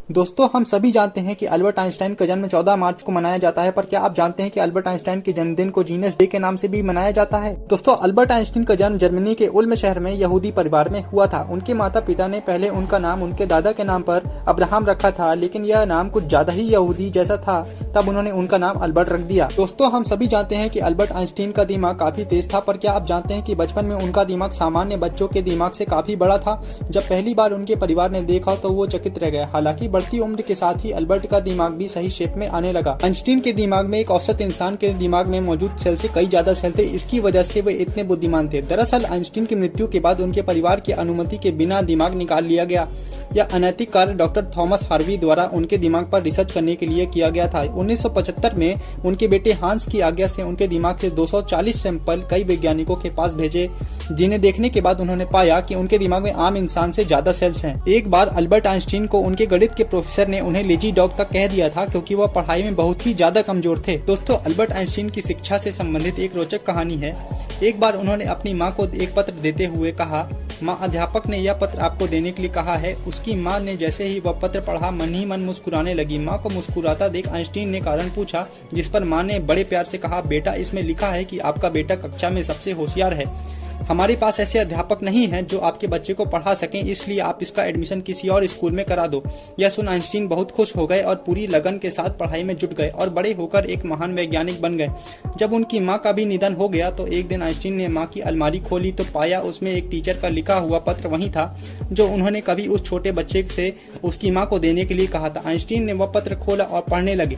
दोस्तों, हम सभी जानते हैं कि अल्बर्ट आइंस्टाइन का जन्म 14 मार्च को मनाया जाता है, पर क्या आप जानते हैं कि अल्बर्ट आइंस्टाइन के जन्मदिन को जीनियस डे के नाम से भी मनाया जाता है। दोस्तों, अल्बर्ट आइंस्टाइन का जन्म जर्मनी के उल्म शहर में यहूदी परिवार में हुआ था। उनके माता पिता ने पहले उनका नाम उनके दादा के नाम पर अब्राहम रखा था, लेकिन यह नाम कुछ ज्यादा ही यहूदी जैसा था, तब उन्होंने उनका नाम अल्बर्ट रख दिया। दोस्तों, हम सभी जानते हैं कि अल्बर्ट आइंस्टाइन का दिमाग काफी तेज था, पर क्या आप जानते हैं कि बचपन में उनका दिमाग सामान्य बच्चों के दिमाग से काफी बड़ा था। जब पहली बार उनके परिवार ने देखा तो वो चकित रह गए। हालांकि बढ़ती उम्र के साथ ही अल्बर्ट का दिमाग भी सही शेप में आने लगा। आइंस्टीन के दिमाग में एक औसत इंसान के दिमाग में मौजूद सेल से कई ज्यादा सेल थे, इसकी वजह से वे इतने बुद्धिमान थे। दरअसल आइंस्टीन की मृत्यु के बाद उनके परिवार की अनुमति के बिना दिमाग निकाल लिया गया। यह अनैतिक कार्य डॉक्टर थॉमस हार्वी द्वारा उनके दिमाग पर रिसर्च करने के लिए किया गया था। 1975 में उनके बेटे हांस की आज्ञा से उनके दिमाग से 240 सैंपल कई वैज्ञानिकों के पास भेजे, जिन्हें देखने के बाद उन्होंने पाया कि उनके दिमाग में आम इंसान से ज्यादा सेल्स हैं। एक बार अल्बर्ट आइंस्टीन को उनके गणित के प्रोफेसर ने उन्हें लेजी डॉग तक कह दिया था, क्योंकि वह पढ़ाई में बहुत ही ज्यादा कमजोर थे। दोस्तों, अल्बर्ट आइंस्टीन की शिक्षा से संबंधित एक रोचक कहानी है। एक बार उन्होंने अपनी माँ को एक पत्र देते हुए कहा, माँ, अध्यापक ने यह पत्र आपको देने के लिए कहा है। उसकी माँ ने जैसे ही वह पत्र पढ़ा मन ही मन मुस्कुराने लगी। माँ को मुस्कुराता देख आइंस्टीन ने कारण पूछा, जिस पर माँ ने बड़े प्यार से कहा, बेटा, इसमें लिखा है कि आपका बेटा कक्षा में सबसे होशियार है। हमारे पास ऐसे अध्यापक नहीं हैं जो आपके बच्चे को पढ़ा सकें, इसलिए आप इसका एडमिशन किसी और स्कूल में करा दो। यह सुन आइंस्टीन बहुत खुश हो गए और पूरी लगन के साथ पढ़ाई में जुट गए और बड़े होकर एक महान वैज्ञानिक बन गए। जब उनकी माँ का भी निधन हो गया तो एक दिन आइंस्टीन ने माँ की अलमारी खोली तो पाया उसमें एक टीचर का लिखा हुआ पत्र वही था जो उन्होंने कभी उस छोटे बच्चे से उसकी माँ को देने के लिए कहा था। आइंस्टीन ने वह पत्र खोला और पढ़ने लगे।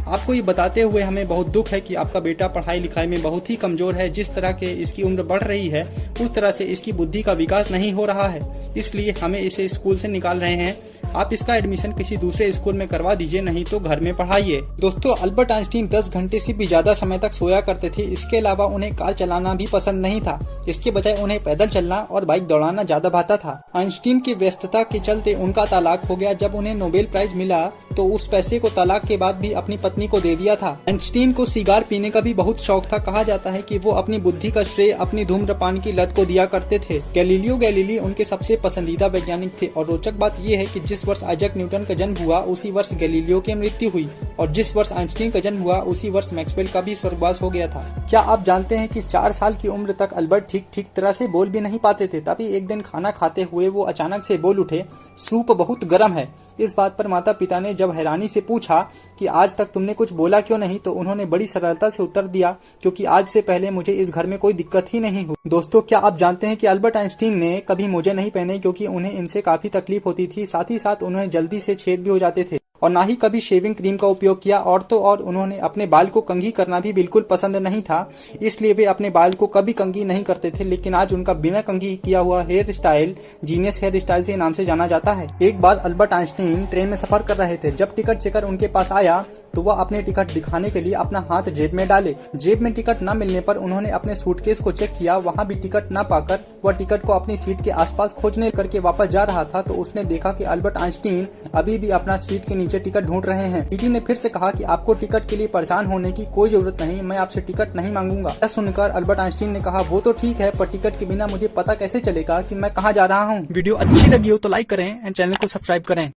आपको ये बताते हुए हमें बहुत दुख है कि आपका बेटा पढ़ाई लिखाई में बहुत ही कमजोर है। जिस तरह के इसकी उम्र बढ़ रही है उस तरह से इसकी बुद्धि का विकास नहीं हो रहा है, इसलिए हमें इसे स्कूल से निकाल रहे हैं। आप इसका एडमिशन किसी दूसरे स्कूल में करवा दीजिए, नहीं तो घर में पढ़ाइए। दोस्तों, अल्बर्ट आइंस्टीन 10 घंटे से भी ज्यादा समय तक सोया करते थे। इसके अलावा उन्हें कार चलाना भी पसंद नहीं था। इसके बजाय उन्हें पैदल चलना और बाइक दौड़ाना ज्यादा भाता था। आइंस्टीन की व्यस्तता के चलते उनका तलाक हो गया। जब उन्हें नोबेल प्राइज मिला तो उस पैसे को तलाक के बाद भी अपनी पत्नी को दे दिया था। आइंस्टीन को सिगार पीने का भी बहुत शौक था। कहा जाता है कि वो अपनी बुद्धि का श्रेय अपनी धूम्रपान की लत को दिया करते थे। गैलीलियो गैलीली उनके सबसे पसंदीदा वैज्ञानिक थे और रोचक बात यह है कि जिस वर्ष आइजैक न्यूटन का जन्म हुआ उसी वर्ष गैलीलियो की मृत्यु हुई और जिस वर्ष आइंस्टीन का जन्म हुआ उसी वर्ष मैक्सवेल का भी स्वर्गवास हो गया था। क्या आप जानते हैं कि 4 साल की उम्र तक अल्बर्ट ठीक तरह से बोल भी नहीं पाते थे। तभी एक दिन खाना खाते हुए वो अचानक से बोल उठे, सूप बहुत गर्म है। इस बात पर माता पिता ने जब हैरानी से पूछा कि आज तक तुमने कुछ बोला क्यों नहीं, तो उन्होंने बड़ी सरलता से उत्तर दिया, क्योंकि आज से पहले मुझे इस घर में कोई दिक्कत ही नहीं हुई। दोस्तों, क्या आप जानते हैं कि अल्बर्ट आइंस्टीन ने कभी मोजे नहीं पहने, क्योंकि उन्हें इनसे काफी तकलीफ होती थी। साथ ही साथ उन्हें जल्दी से छेद भी हो जाते थे और ना ही कभी शेविंग क्रीम का उपयोग किया। और तो और उन्होंने अपने बाल को कंघी करना भी बिल्कुल पसंद नहीं था, इसलिए वे अपने बाल को कभी कंघी नहीं करते थे। लेकिन आज उनका बिना कंघी किया हुआ hair style genius hair style से नाम से जाना जाता है। एक बार अल्बर्ट आइंस्टीन ट्रेन में सफर कर रहे थे। जब टिकट चेकर उनके पास आया तो वह अपने टिकट दिखाने के लिए अपना हाथ जेब में डाले। जेब में टिकट न मिलने पर उन्होंने अपने सूटकेस को चेक किया, वहाँ भी टिकट न पाकर वह टिकट को अपनी सीट के आसपास खोजने करके वापस जा रहा था तो उसने देखा कि अल्बर्ट आइंस्टीन अभी भी अपना सीट के नीचे टिकट ढूंढ रहे हैं। टीटी ने फिर से कहा कि आपको टिकट के लिए परेशान होने की कोई जरूरत नहीं, मैं आपसे टिकट नहीं मांगूंगा। यह सुनकर अल्बर्ट आइंस्टीन ने कहा, वो तो ठीक है, पर टिकट के बिना मुझे पता कैसे चलेगा कि मैं कहाँ जा रहा हूँ। वीडियो अच्छी लगी हो तो लाइक करें एंड चैनल को सब्सक्राइब करें।